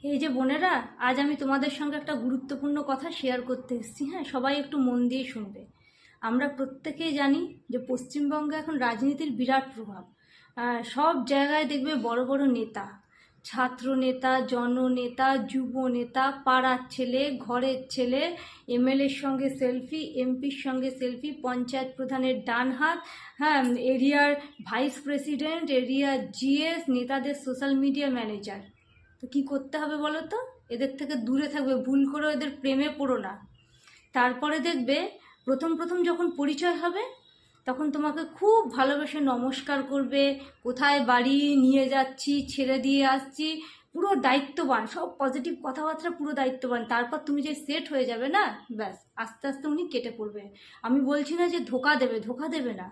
এই যে বোনেরা, আজ আমি তোমাদের সঙ্গে একটা গুরুত্বপূর্ণ কথা শেয়ার করতে এসেছি। হ্যাঁ, সবাই একটু মন দিয়ে শুনবে। আমরা প্রত্যেকেই জানি যে পশ্চিমবঙ্গে এখন রাজনীতির বিরাট প্রভাব। সব জায়গায় দেখবে বড় বড় নেতা, ছাত্র নেতা, জননেতা, যুব নেতা, পাড়ার ছেলে, ঘরের ছেলে, এমএলএর সঙ্গে সেলফি, এমপির সঙ্গে সেলফি, পঞ্চায়েত প্রধানের ডান হাত, হ্যাঁ, এরিয়ার ভাইস প্রেসিডেন্ট, এরিয়ার জিএস, নেতাদের সোশ্যাল মিডিয়া ম্যানেজার। তো কী করতে হবে বলো তো? এদের থেকে দূরে থাকবে, ভুল করেও এদের প্রেমে পড়ো না। তারপরে দেখবে প্রথম প্রথম যখন পরিচয় হবে তখন তোমাকে খুব ভালোবেসে নমস্কার করবে, কোথায় বাড়ি নিয়ে যাচ্ছি, ছেড়ে দিয়ে আসছি, পুরো দায়িত্ববান, সব পজিটিভ কথাবার্তা, পুরো দায়িত্ববান। তারপর তুমি যে সেট হয়ে যাবে না, ব্যাস আস্তে আস্তে উনি কেটে পড়বে। আমি বলছি না যে ধোকা দেবে, ধোকা দেবে না।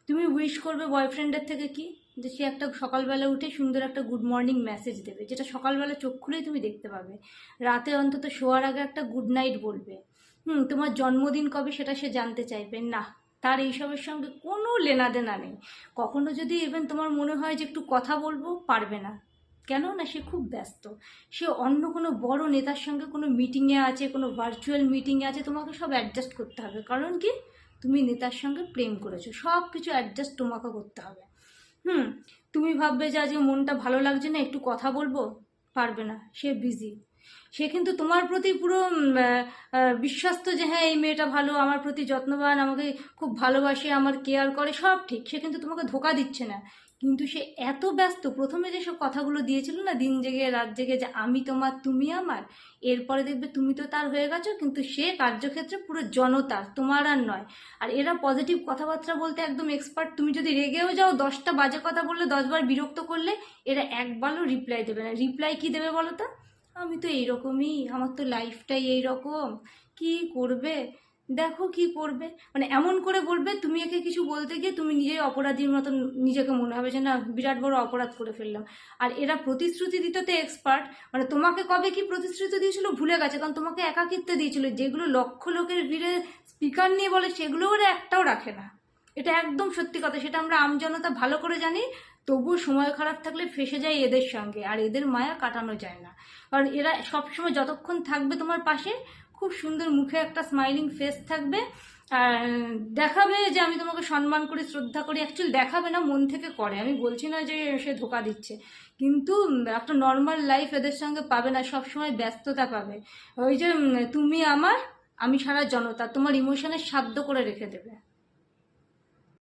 তুমি উইশ করবে বয়ফ্রেন্ডের থেকে কি, যে সে একটা সকালবেলা উঠে সুন্দর একটা গুড মর্নিং মেসেজ দেবে, যেটা সকালবেলা চোখ খুলেই তুমি দেখতে পাবে। রাতে অন্তত শোয়ার আগে একটা গুড নাইট বলবে। তোমার জন্মদিন কবে সেটা সে জানতে চাইবে না, তার এইসবের সঙ্গে কোনো লেনাদেনা নেই। কখনো যদি ইভেন তোমার মনে হয় যে একটু কথা বলবো, পারবে না। কেন না? সে খুব ব্যস্ত। সে অন্য কোনো বড় নেতার সঙ্গে কোনো মিটিংয়ে আছে, কোনো ভার্চুয়াল মিটিংয়ে আছে, তোমাকে সব অ্যাডজাস্ট করতে হবে। কারণ কি? তুমি নেতার সঙ্গে প্রেম করেছো, সব কিছু অ্যাডজাস্ট তোমাকে করতে হবে। তুমি ভাববে যে আজকে মনটা ভালো লাগছে না, একটু কথা বলবো, পারবে না, সে বিজি। সে কিন্তু তোমার প্রতি পুরো বিশ্বস্ত, যে হ্যাঁ এই মেয়েটা ভালো, আমার প্রতি যত্নবান, আমাকে খুব ভালোবাসে, আমার কেয়ার করে, সব ঠিক। সে কিন্তু তোমাকে ধোকা দিচ্ছে না, কিন্তু সে এত ব্যস্ত। প্রথমে যেসব কথাগুলো দিয়েছিল না, দিন জেগে রাত জেগে, যে আমি তোমার তুমি আমার, এরপরে দেখবে তুমি তো তার হয়ে গেছো, কিন্তু সে কার্যক্ষেত্রে পুরো জনতার, তোমার আর নয়। আর এরা পজিটিভ কথাবার্তা বলতে একদম এক্সপার্ট। তুমি যদি রেগেও যাও, 10টা বাজে কথা বললে, 10বার বিরক্ত করলে, এরা একবারও রিপ্লাই দেবে না। রিপ্লাই কি দেবে বলো তো? আমি তো এইরকমই, আমার তো লাইফটাই এইরকম, কি করবে, দেখো কি করবে, মানে এমন করে বলবে। তুমি একে কিছু বলতে গিয়ে তুমি নিজেই অপরাধীর মতন নিজেকে মনে হবে, যে না বিরাট বড় অপরাধ করে ফেললাম। আর এরা প্রতিশ্রুতি দিতে তো এক্সপার্ট। মানে তোমাকে কবে কি প্রতিশ্রুতি দিয়েছিল ভুলে গেছে, কারণ তোমাকে একাকিত্বে দিয়েছিল। যেগুলো লক্ষ লোকের ভিড়ে স্পিকার নিয়ে বলে, সেগুলো ওরা একটাও রাখে না। এটা একদম সত্যি কথা, সেটা আমরা আমজনতা ভালো করে জানি। তবুও সময় খারাপ থাকলে ফেসে যায় এদের সঙ্গে, আর এদের মায়া কাটানো যায় না। কারণ এরা সবসময় যতক্ষণ থাকবে তোমার পাশে, খুব সুন্দর মুখে একটা স্মাইলিং ফেস থাকবে, আর দেখাবে যে আমি তোমাকে সম্মান করি, শ্রদ্ধা করি। অ্যাকচুয়ালি দেখাবে না, মন থেকে করে। আমি বলছি না যে সে ধোকা দিচ্ছে, কিন্তু একটা নর্মাল লাইফ এদের সঙ্গে পাবে না, সবসময় ব্যস্ততা পাবে। ওই যে তুমি আমার, আমি সারা জনতা, তোমার ইমোশনের সাধ্য করে রেখে দেবে।